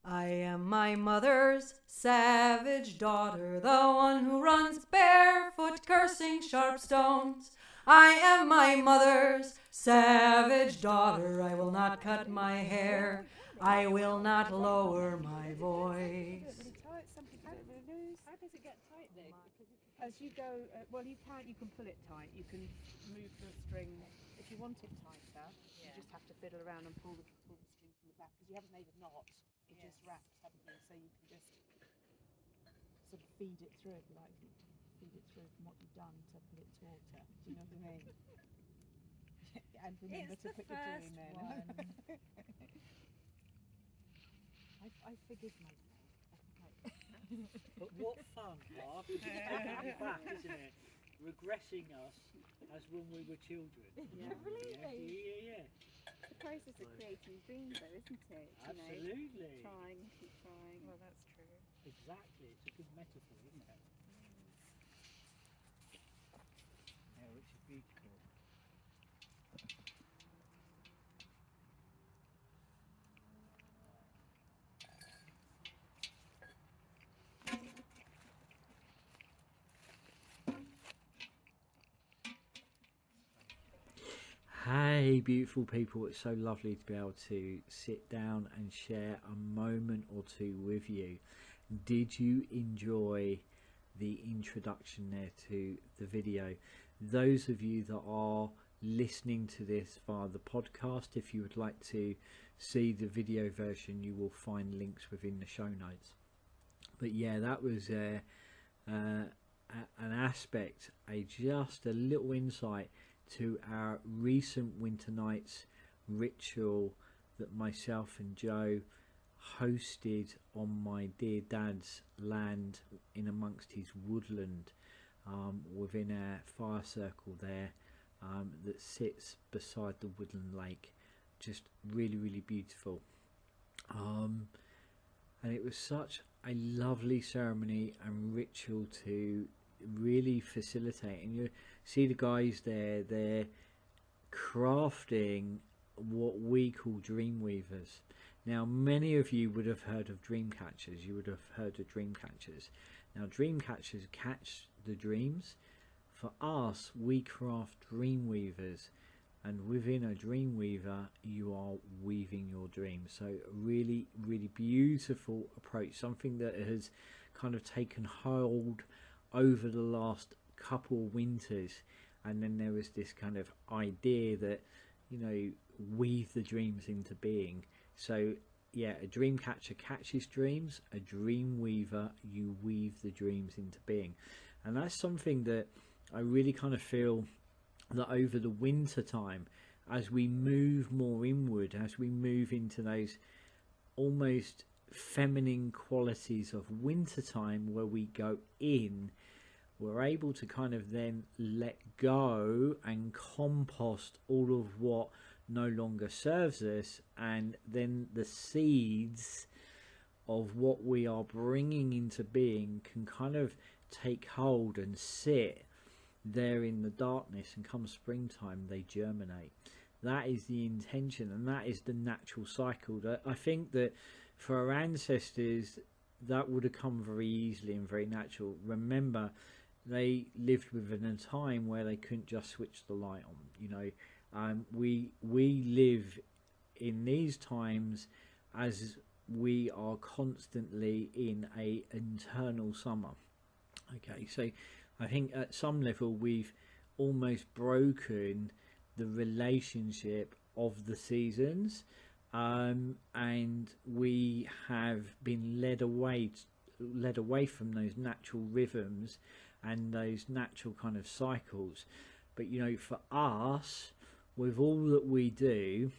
I am my mother's savage daughter, the one who runs barefoot cursing sharp stones. I am my mother's savage daughter, I will not cut my hair, I will not lower my voice. How does it get tight though? Because as you go, well, you can pull it tight. You can move the string if you want it tighter. You just have to fiddle around and pull the string from the back because you haven't made a knot. It just wraps, haven't you? So you can just sort of feed it through, if you like, feed it through from what you've done to pull it tauter. Do you know what I mean? And remember to put your dream in. I forgive myself. But what fun, Mark, it's taking you back, isn't it? Regressing us as when we were children. Yeah, Absolutely. Yeah. It's the process of creating dreams though, isn't it? Absolutely. You know, trying, keep trying. Well, that's true. Exactly. It's a good metaphor, isn't it? Yeah, which is beautiful. Hey, beautiful people, it's so lovely to be able to sit down and share a moment or two with you. Did you enjoy the introduction there to the video? Those of you that are listening to this via the podcast, if you would like to see the video version, you will find links within the show notes. But yeah, that was an aspect, just a little insight to our recent winter nights ritual that myself and Joe hosted on my dear dad's land in amongst his woodland, within our fire circle there, that sits beside the woodland lake. Just really beautiful, and it was such a lovely ceremony and ritual to really facilitate. And you see the guys there, they're crafting what we call dream weavers. Now, many of you would have heard of dream catchers. You would have heard of dream catchers. Now, dream catchers catch the dreams. For us, we craft dream weavers, and within a dream weaver you are weaving your dreams. So a really beautiful approach, something that has kind of taken hold over the last couple winters. And then there was this kind of idea that, you know, weave the dreams into being. So yeah, a dream catcher catches dreams, a dream weaver, you weave the dreams into being. And that's something that I really kind of feel that over the winter time, as we move more inward, as we move into those almost feminine qualities of winter time, where we go in, we're able to kind of then let go and compost all of what no longer serves us, and then the seeds of what we are bringing into being can kind of take hold and sit there in the darkness, and come springtime they germinate. That is the intention, and that is the natural cycle. That I think that for our ancestors that would have come very easily and very natural. Remember, they lived within a time where they couldn't just switch the light on. You know, we live in these times as we are constantly in a internal summer. Okay, so I think at some level we've almost broken the relationship of the seasons, and we have been led away from those natural rhythms and those natural kind of cycles. But you know, for us, with all that we do,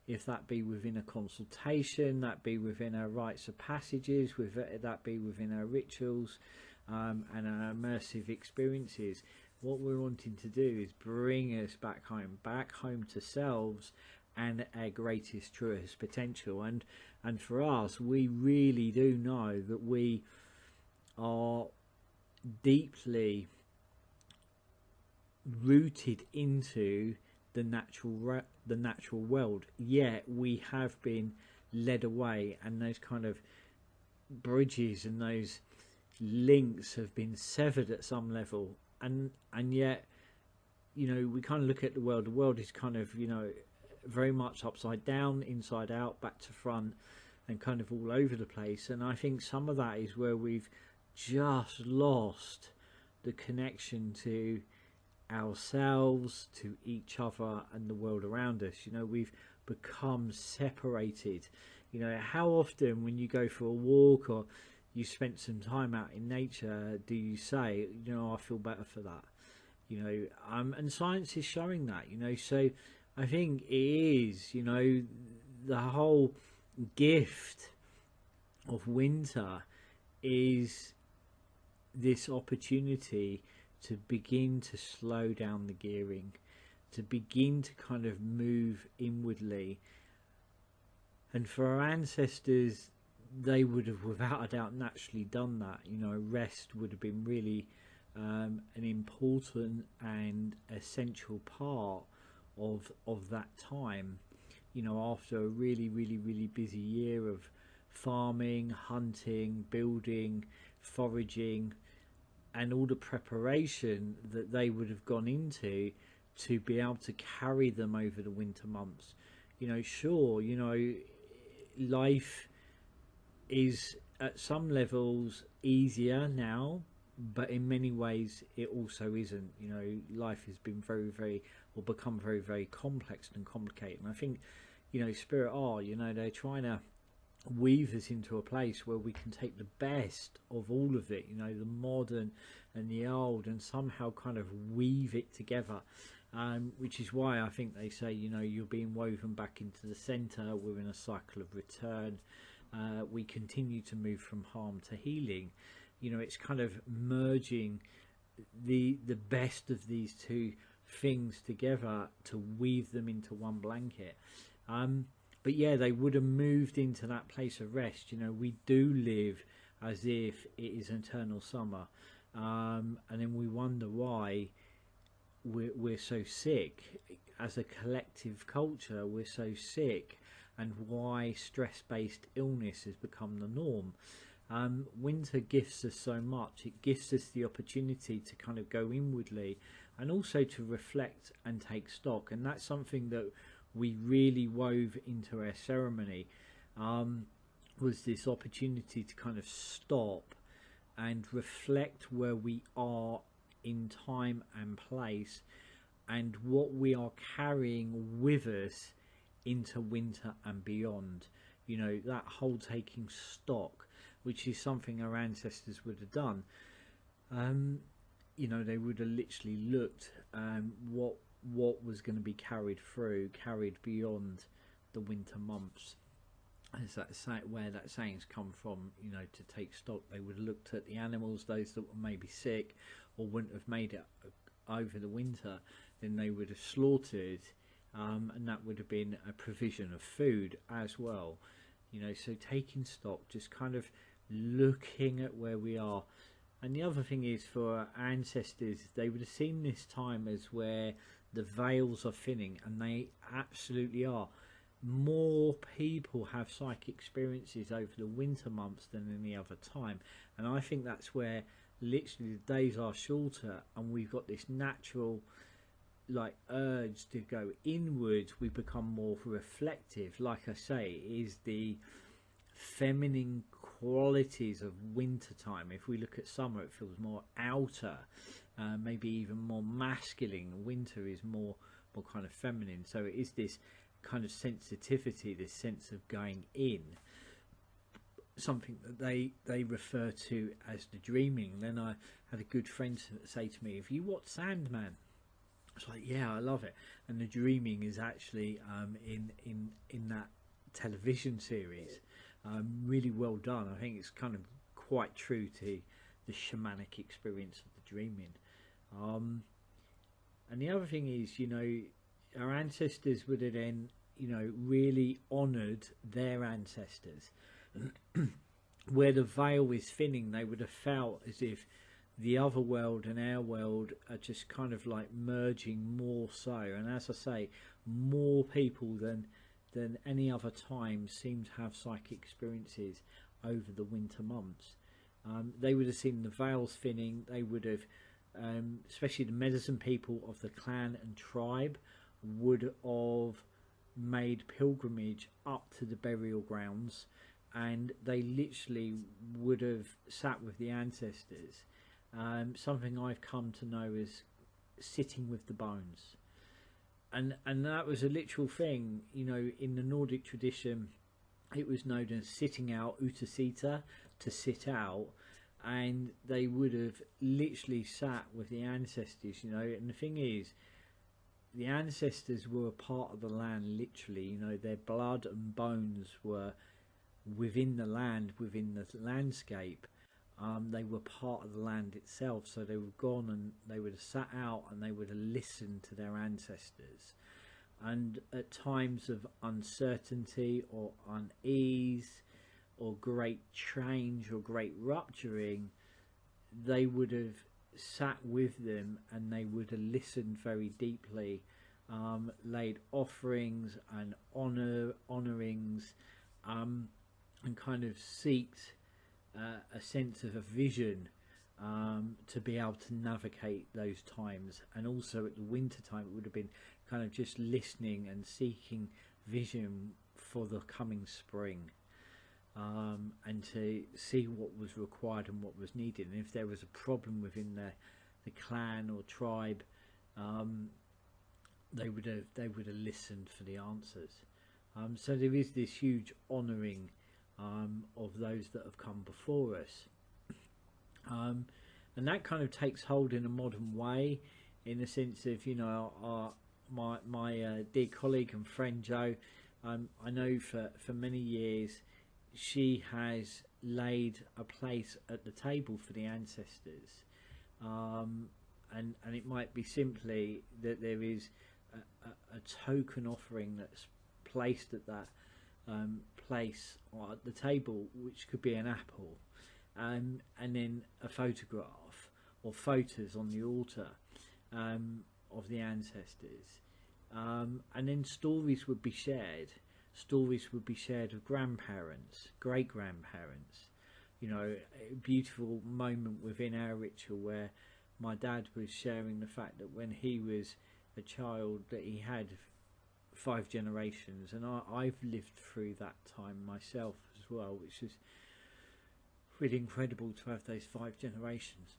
if that be within a consultation, that be within our rites of passages, with that be within our rituals, and our immersive experiences, what we're wanting to do is bring us back home to selves and our greatest, truest potential. And for us, we really do know that we are deeply rooted into the natural world, yet we have been led away, and those kind of bridges and those links have been severed at some level, and yet, you know, we kind of look at the world is kind of, you know, very much upside down, inside out, back to front, and kind of all over the place. And I think some of that is where we've just lost the connection to ourselves, to each other, and the world around us. You know, we've become separated. You know, how often when you go for a walk or you spent some time out in nature do you say, you know, I feel better for that? You know, and science is showing that, you know. So I think it is, you know, the whole gift of winter is this opportunity to begin to slow down the gearing, to begin to kind of move inwardly. And for our ancestors, they would have without a doubt naturally done that. You know, rest would have been really an important and essential part of that time. You know, after a really busy year of farming, hunting, building, foraging, and all the preparation that they would have gone into to be able to carry them over the winter months. You know, sure, you know, life is at some levels easier now, but in many ways it also isn't. You know, life has been become very complex and complicated. And I think, you know, Spirit are, you know, they're trying to weave us into a place where we can take the best of all of it, you know, the modern and the old, and somehow kind of weave it together. Which is why I think they say, you know, you're being woven back into the centre. We're in a cycle of return. We continue to move from harm to healing. You know, it's kind of merging the best of these two things together to weave them into one blanket. But yeah, they would have moved into that place of rest. You know, we do live as if it is eternal summer, and then we wonder why we're so sick as a collective culture. We're so sick, and why stress-based illness has become the norm. Winter gifts us so much. It gives us the opportunity to kind of go inwardly, and also to reflect and take stock. And that's something that we really wove into our ceremony, was this opportunity to kind of stop and reflect where we are in time and place, and what we are carrying with us into winter and beyond. You know, that whole taking stock, which is something our ancestors would have done. You know, they would have literally looked what was going to be carried beyond the winter months. Is that where that saying's come from? You know, to take stock. They would have looked at the animals, those that were maybe sick or wouldn't have made it over the winter, then they would have slaughtered, and that would have been a provision of food as well. You know, so taking stock, just kind of looking at where we are. And the other thing is, for our ancestors, they would have seen this time as where the veils are thinning, and they absolutely are. More people have psychic experiences over the winter months than any other time, and I think that's where literally the days are shorter, and we've got this natural like urge to go inwards. We become more reflective. Like I say, it is the feminine qualities of winter time. If we look at summer, it feels more outer, maybe even more masculine. Winter is more kind of feminine. So it is this kind of sensitivity, this sense of going in, something that they refer to as the dreaming. And then I had a good friend say to me, "Have you watched Sandman?" I was like, "Yeah, I love it." And the dreaming is actually in that television series. Really well done. I think it's kind of quite true to the shamanic experience of the dreaming. And the other thing is, you know, our ancestors would have then, you know, really honoured their ancestors. Where the veil is thinning, they would have felt as if the other world and our world are just kind of like merging more so. And as I say, more people than than any other time seem to have psychic experiences over the winter months. They would have seen the veils thinning. They would have, especially the medicine people of the clan and tribe, would have made pilgrimage up to the burial grounds, and they literally would have sat with the ancestors. Something I've come to know as sitting with the bones, and that was a literal thing. You know, in the Nordic tradition, it was known as sitting out, utasita, to sit out, and they would have literally sat with the ancestors. You know, and the thing is, the ancestors were a part of the land, literally. You know, their blood and bones were within the land, within the landscape. They were part of the land itself, so they were gone, and they would have sat out and they would have listened to their ancestors. And at times of uncertainty or unease or great change or great rupturing, they would have sat with them and they would have listened very deeply, laid offerings and honourings, and kind of seeked a sense of a vision, to be able to navigate those times. And also at the winter time, it would have been kind of just listening and seeking vision for the coming spring, and to see what was required and what was needed, and if there was a problem within the clan or tribe, they would have listened for the answers. So there is this huge honouring of those that have come before us, and that kind of takes hold in a modern way, in the sense of, you know, my dear colleague and friend Jo, I know for many years she has laid a place at the table for the ancestors, and it might be simply that there is a token offering that's placed at that place or at the table, which could be an apple, and then a photograph or photos on the altar of the ancestors, and then stories would be shared. Stories would be shared of grandparents, great grandparents. You know, a beautiful moment within our ritual where my dad was sharing the fact that when he was a child, that he had 5 generations, and I've lived through that time myself as well, which is really incredible to have those 5 generations.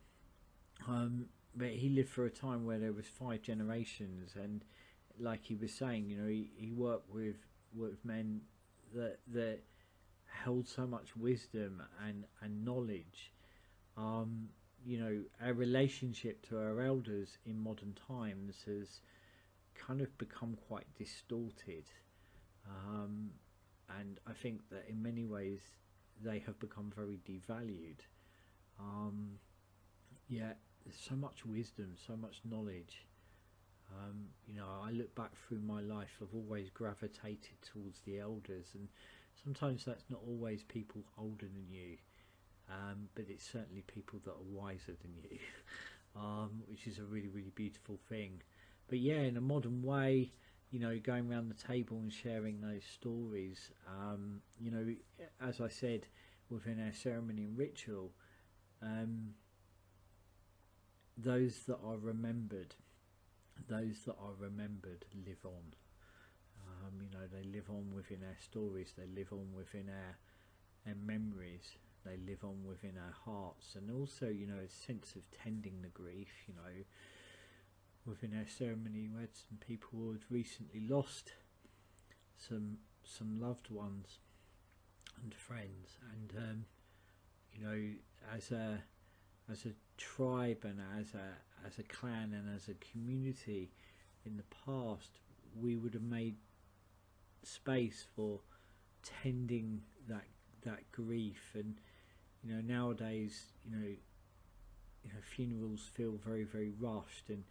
But he lived for a time where there was 5 generations, and like he was saying, you know, he worked with men that held so much wisdom and knowledge. You know, our relationship to our elders in modern times has kind of become quite distorted, and I think that in many ways they have become very devalued. Yet there's so much wisdom, so much knowledge. You know, I look back through my life, I've always gravitated towards the elders, and sometimes that's not always people older than you, but it's certainly people that are wiser than you, which is a really, really beautiful thing. But yeah, in a modern way, you know, going around the table and sharing those stories, you know, as I said, within our ceremony and ritual, those that are remembered live on. You know, they live on within our stories, they live on within our memories, they live on within our hearts, and also, you know, a sense of tending the grief. You know, within our ceremony, we had some people who had recently lost some loved ones and friends, and you know, as a tribe and as a clan and as a community in the past, we would have made space for tending that grief. And you know, nowadays, you know, funerals feel very, very rushed, and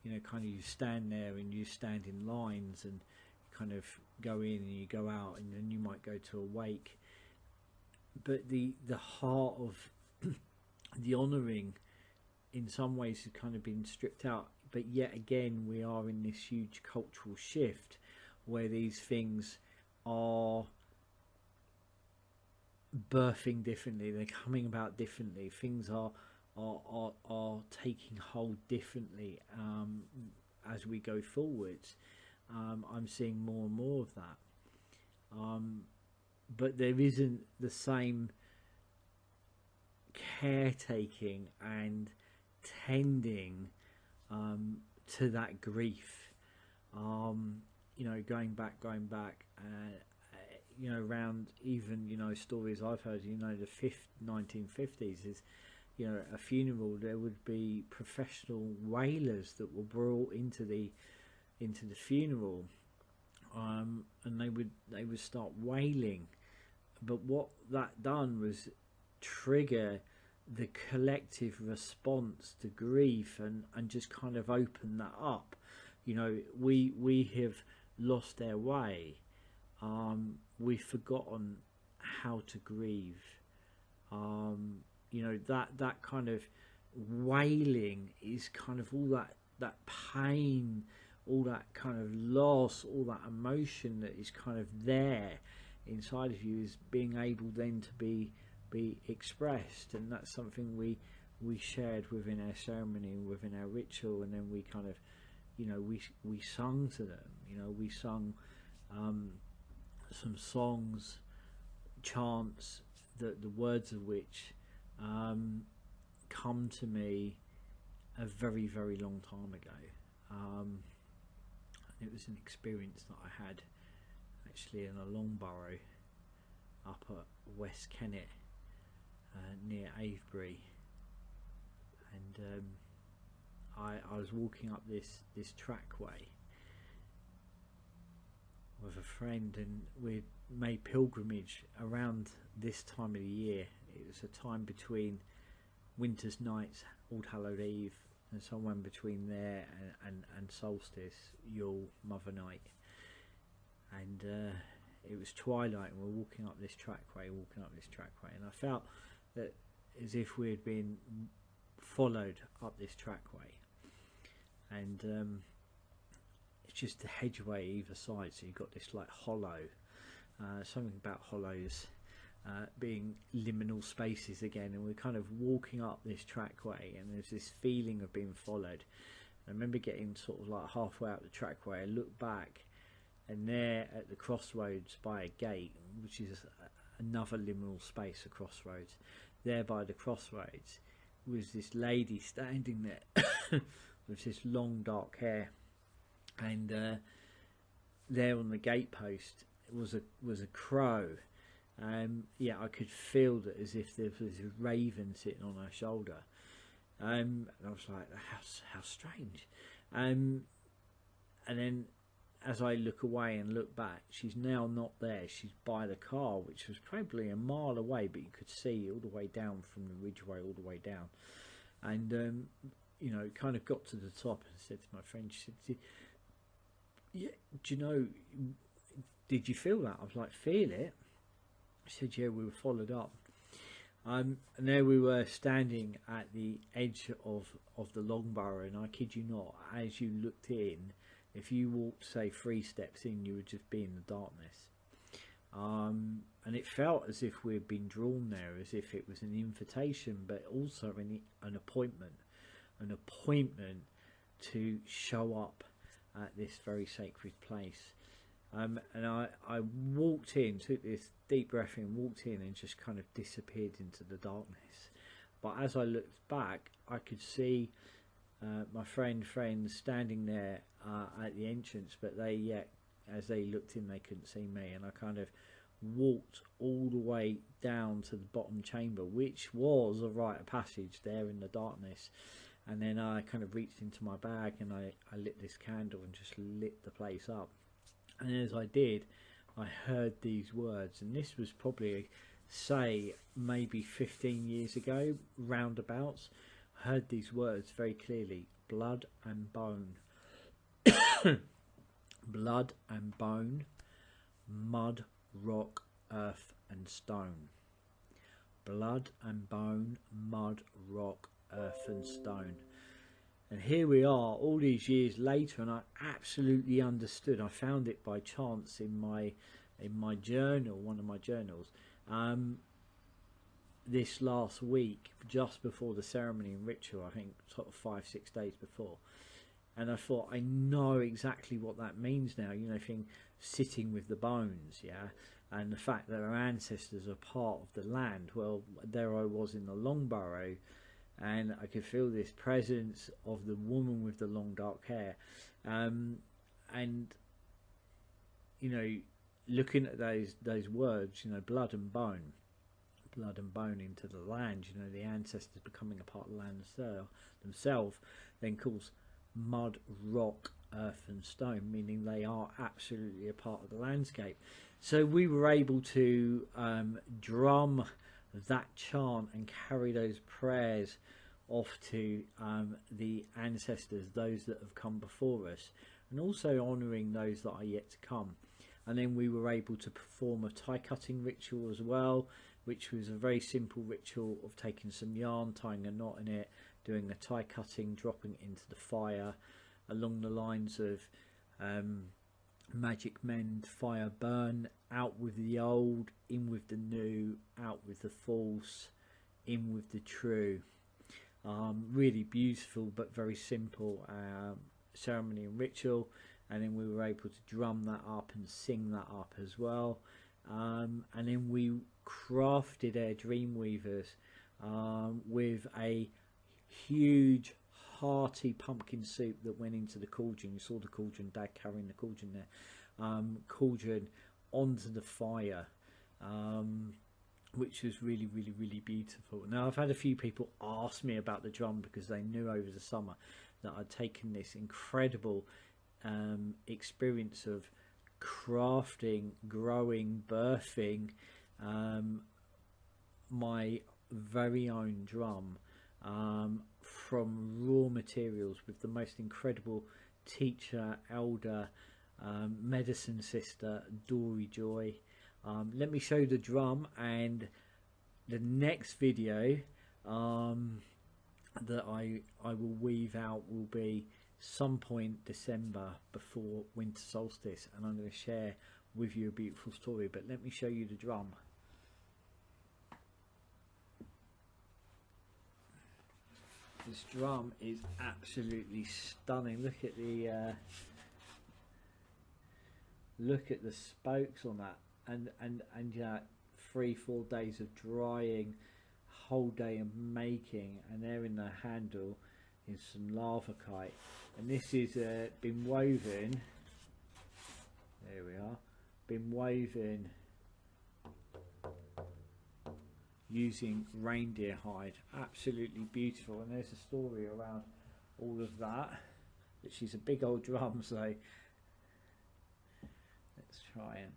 you know, kind of you stand there and you stand in lines, and you kind of go in and you go out, and then you might go to a wake. But the heart of the honouring in some ways has kind of been stripped out. But yet again, we are in this huge cultural shift where these things are birthing differently, they're coming about differently, things are taking hold differently as we go forwards. I'm seeing more and more of that, but there isn't the same caretaking and tending to that grief, you know, going back you know, around even, you know, stories I've heard, you know, the 1950s is, you know, a funeral, there would be professional wailers that were brought into the funeral, and they would start wailing. But what that done was trigger the collective response to grief, and just kind of open that up. You know, we have lost our way. We've forgotten how to grieve. You know, that kind of wailing is kind of all that pain, all that kind of loss, all that emotion that is kind of there inside of you is being able then to be expressed. And that's something we shared within our ceremony, within our ritual, and then we kind of, you know, we sung to them. You know, we sung some songs, chants, the words of which come to me a very, very long time ago. It was an experience that I had actually in a long burrow up at West Kennet, near Avebury, and I was walking up this trackway with a friend, and we'd made pilgrimage around this time of the year. It was a time between Winter's Nights, All Hallowed Eve, and somewhere between there and solstice, Yule, Mother Night. And it was twilight, and we're walking up this trackway, and I felt that as if we had been followed up this trackway, and it's just a hedgeway either side, so you've got this like hollow, something about hollows being liminal spaces again, and we're kind of walking up this trackway, and there's this feeling of being followed. I remember getting sort of like halfway up the trackway, I looked back, and there at the crossroads by a gate, which is another liminal space, a crossroads, there by the crossroads was this lady standing there with this long dark hair, and there on the gatepost was a crow. Yeah, I could feel that as if there was a raven sitting on her shoulder, and I was like, how strange. And then as I look away and look back, she's now not there. She's by the car, which was probably a mile away, but you could see all the way down from the ridgeway all the way down. And you know, kind of got to the top and said to my friend, she said, yeah, do you know, did you feel that? I was like, feel it? She said, yeah, we were followed up. And there we were standing at the edge of the long burrow, and I kid you not, as you looked in, if you walked, say, 3 steps in, you would just be in the darkness. And it felt as if we had been drawn there, as if it was an invitation, but also an appointment to show up at this very sacred place. And I walked in, took this deep breath in, walked in, and just kind of disappeared into the darkness. But as I looked back, I could see my friends standing there at the entrance, but as they looked in, they couldn't see me. And I kind of walked all the way down to the bottom chamber, which was a rite of passage there in the darkness. And then I kind of reached into my bag, and I lit this candle and just lit the place up. And as I did, I heard these words, and this was probably, say, maybe 15 years ago, roundabouts. I heard these words very clearly: blood and bone. Blood and bone, mud, rock, earth and stone. Blood and bone, mud, rock, earth and stone. And here we are all these years later, and I absolutely understood. I found it by chance in my in my journal, one of my journals, this last week, just before the ceremony and ritual, I think sort of 5-6 days before. And I thought, I know exactly what that means now, you know, sitting with the bones, yeah, and the fact that our ancestors are part of the land. Well, there I was in the long burrow, and I could feel this presence of the woman with the long dark hair, and you know, looking at those words, you know, blood and bone into the land, you know, the ancestors becoming a part of the land themselves, then calls mud, rock, earth and stone, meaning they are absolutely a part of the landscape. So we were able to drum that chant and carry those prayers off to the ancestors, those that have come before us, and also honouring those that are yet to come. And then we were able to perform a tie cutting ritual as well, which was a very simple ritual of taking some yarn, tying a knot in it, doing a tie cutting, dropping it into the fire, along the lines of magic mend, fire burn, out with the old, in with the new, out with the false, in with the true. Really beautiful but very simple ceremony and ritual. And then we were able to drum that up and sing that up as well. And then we crafted our dream weavers with a huge hearty pumpkin soup that went into the cauldron. You saw the cauldron, Dad carrying the cauldron there, cauldron onto the fire, which was really beautiful. Now, I've had a few people ask me about the drum because they knew over the summer that I'd taken this incredible experience of crafting, growing, birthing my very own drum from raw materials with the most incredible teacher, elder, medicine sister, Dory Joy. Let me show you the drum, and the next video that I will weave out will be some point December before winter solstice, and I'm going to share with you a beautiful story. But let me show you the drum. This drum is absolutely stunning. Look at the spokes on that, and 3-4 days of drying, whole day of making, and there in the handle is some lava kite, and this is been woven. There we are, been woven using reindeer hide. Absolutely beautiful, and there's a story around all of that, which is a big old drum. So let's try and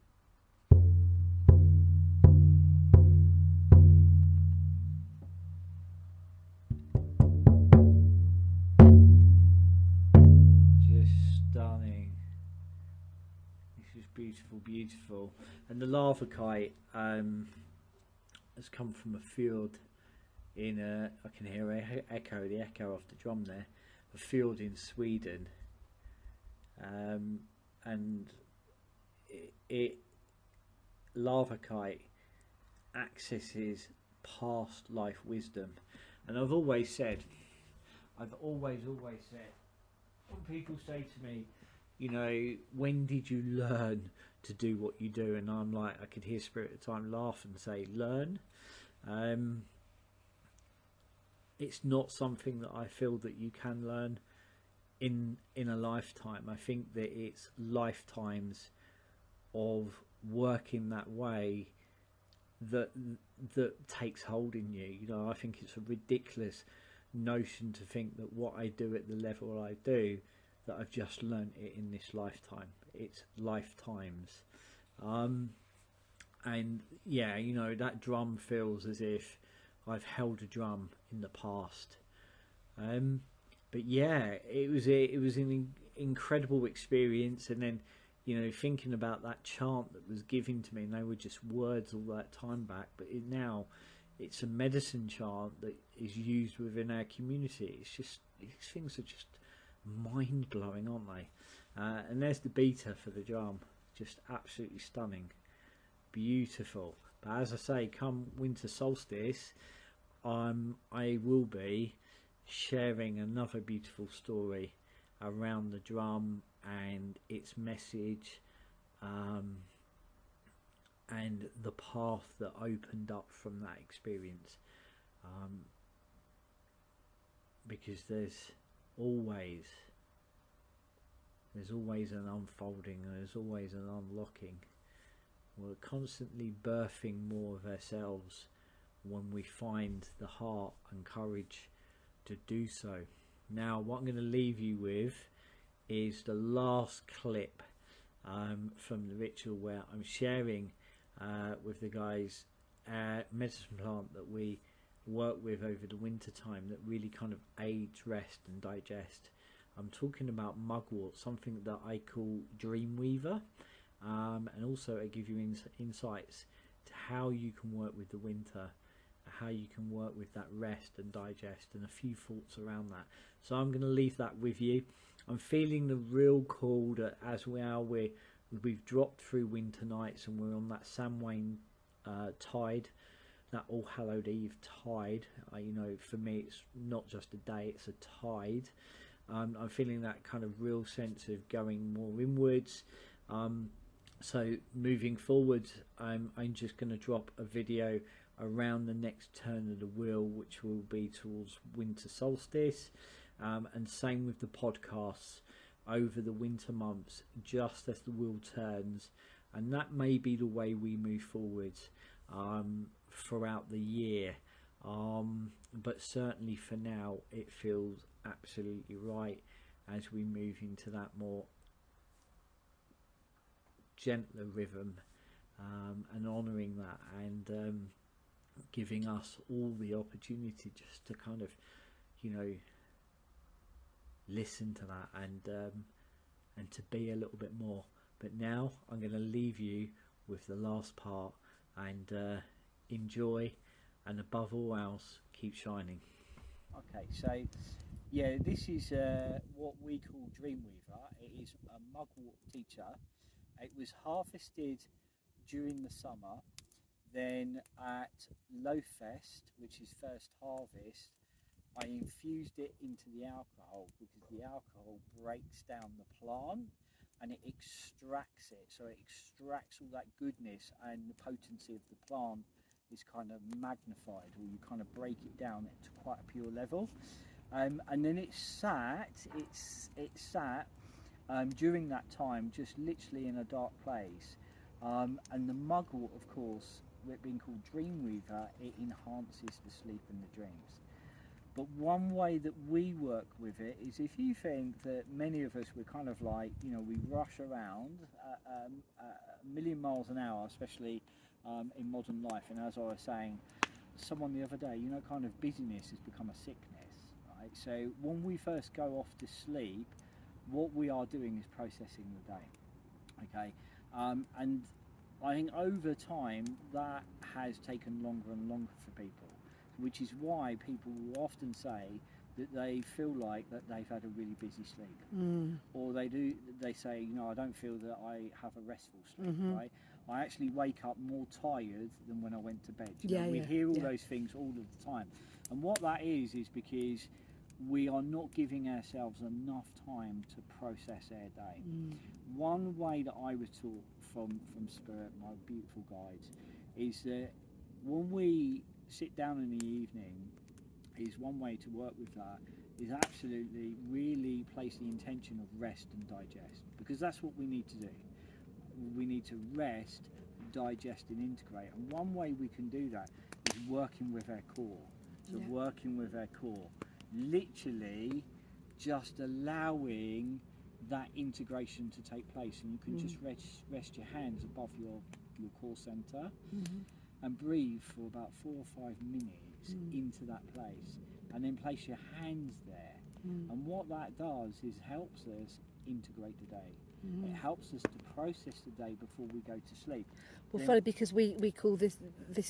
stunning. This is beautiful. And the lava kite has come from a field in I can hear the echo of the drum there, a field in Sweden, and it lava kite accesses past life wisdom. And I've always said, when people say to me, you know, when did you learn to do what you do? And I'm like, I could hear Spirit at the time laugh and say, learn. It's not something that I feel that you can learn in a lifetime. I think that it's lifetimes of working that way that takes hold in you. You know, I think it's a ridiculous notion to think that what I do at the level I do, that I've just learnt it in this lifetime. It's lifetimes. And yeah, you know, that drum feels as if I've held a drum in the past. But yeah, it was an incredible experience. And then, you know, thinking about that chant that was given to me, and they were just words all that time back, but now it's a medicine chant that is used within our community. It's just, these things are just mind-blowing, aren't they? And there's the beater for the drum, just absolutely stunning. beautiful. But as I say, come winter solstice, I will be sharing another beautiful story around the drum and its message, and the path that opened up from that experience, because there's always an unfolding, and there's always an unlocking. We're constantly birthing more of ourselves when we find the heart and courage to do so. Now, what I'm going to leave you with is the last clip from the ritual, where I'm sharing with the guys medicine plant that we work with over the winter time that really kind of aids rest and digest. I'm talking about mugwort, something that I call dreamweaver, and also I give you insights to how you can work with the winter, how you can work with that rest and digest, and a few thoughts around that. So I'm going to leave that with you. I'm feeling the real call that as we've dropped through winter nights and we're on that Samhain tide, that All Hallowed Eve tide. You know, for me it's not just a day, it's a tide. I'm feeling that kind of real sense of going more inwards. So moving forward, I'm just going to drop a video around the next turn of the wheel, which will be towards winter solstice, and same with the podcasts over the winter months, just as the wheel turns. And that may be the way we move forward throughout the year, but certainly for now it feels absolutely right as we move into that more gentler rhythm, and honouring that, and giving us all the opportunity just to kind of, you know, listen to that and to be a little bit more. But now I'm going to leave you with the last part, and enjoy, and above all else, keep shining. Okay, so yeah, this is what we call Dreamweaver. It is a mugwort teacher. It was harvested during the summer. Then at Lowfest, which is first harvest, I infused it into the alcohol, because the alcohol breaks down the plant and it extracts it. So it extracts all that goodness, and the potency of the plant is kind of magnified, or you kind of break it down to quite a pure level. And then it sat during that time just literally in a dark place. And the mugwort, of course, it being called Dreamweaver, it enhances the sleep and the dreams. But one way that we work with it is, if you think that many of us, we're kind of like, you know, we rush around a million miles an hour, especially in modern life. And as I was saying, someone the other day, you know, kind of busyness has become a sickness, right? So when we first go off to sleep, what we are doing is processing the day, okay? And I think over time that has taken longer and longer for people, which is why people will often say that they feel like that they've had a really busy sleep, or they say, you know, I don't feel that I have a restful sleep, right? I actually wake up more tired than when I went to bed. You know, we hear all those things all of the time, and what that is because we are not giving ourselves enough time to process our day. One way that I was taught from Spirit, my beautiful guides, is that when we sit down in the evening, is one way to work with that, is absolutely really place the intention of rest and digest, because that's what we need to do. We need to rest, digest and integrate, and one way we can do that is working with our core. So working with our core, literally just allowing that integration to take place, and you can just rest your hands above your core center and breathe for about 4 or 5 minutes into that place, and then place your hands there. And what that does is helps us integrate the day. It helps us to process the day before we go to sleep. Well, funny, because we call this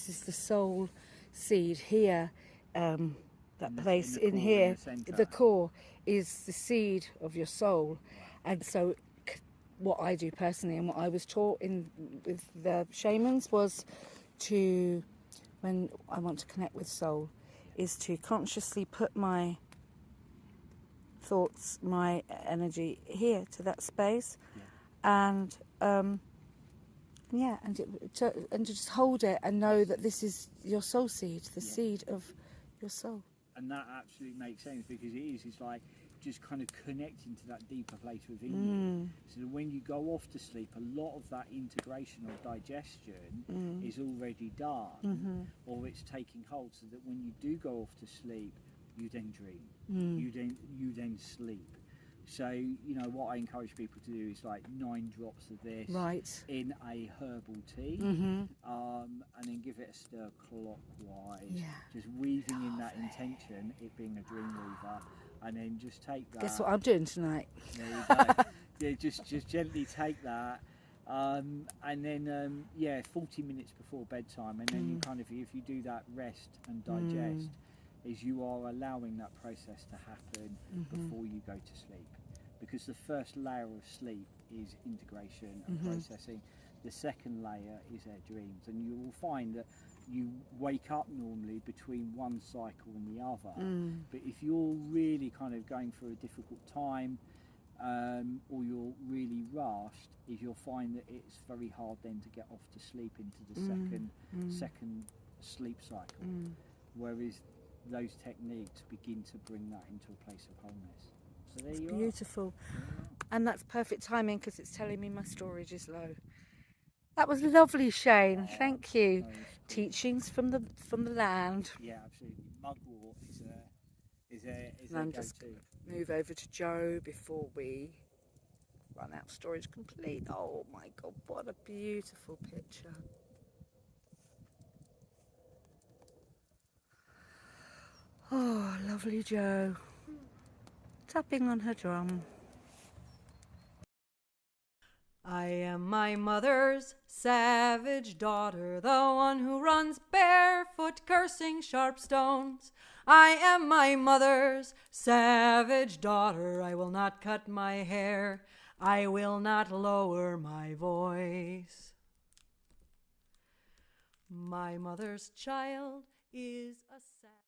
is the soul seed here. That place in here, the core is the seed of your soul, and so what I do personally and what I was taught in with the shamans was to, when I want to connect with soul, is to consciously put my thoughts, my energy here to that space, and and to just hold it and know that this is your soul seed, the seed of your soul. And that absolutely makes sense, because it's like just kind of connecting to that deeper place within you, so that when you go off to sleep, a lot of that integration or digestion is already done, or it's taking hold, so that when you do go off to sleep, you then dream, you then sleep. So, you know, what I encourage people to do is like 9 drops of this in a herbal tea, and then give it a stir clockwise, just weaving in that intention, it being a dream weaver, and then just take that. Guess what I'm doing tonight? There you go. Yeah, just gently take that, and then 40 minutes before bedtime, and then you kind of, if you do that rest and digest, is you are allowing that process to happen before you go to sleep, because the first layer of sleep is integration and processing. The second layer is their dreams, and you will find that you wake up normally between one cycle and the other, but if you're really kind of going through a difficult time, or you're really rushed, is you'll find that it's very hard then to get off to sleep into the second sleep cycle, whereas those techniques begin to bring that into a place of wholeness. So there you are. Beautiful. And that's perfect timing, because it's telling me my storage is low. That was lovely, Shane. Thank you. Cool. Teachings from the land. Yeah, absolutely. Mugwort is a And go-to. just move over to Joe before we run out of storage complete. Oh my God, what a beautiful picture. Oh, lovely Joe. Tapping on her drum. I am my mother's savage daughter, the one who runs barefoot, cursing sharp stones. I am my mother's savage daughter. I will not cut my hair. I will not lower my voice. My mother's child is a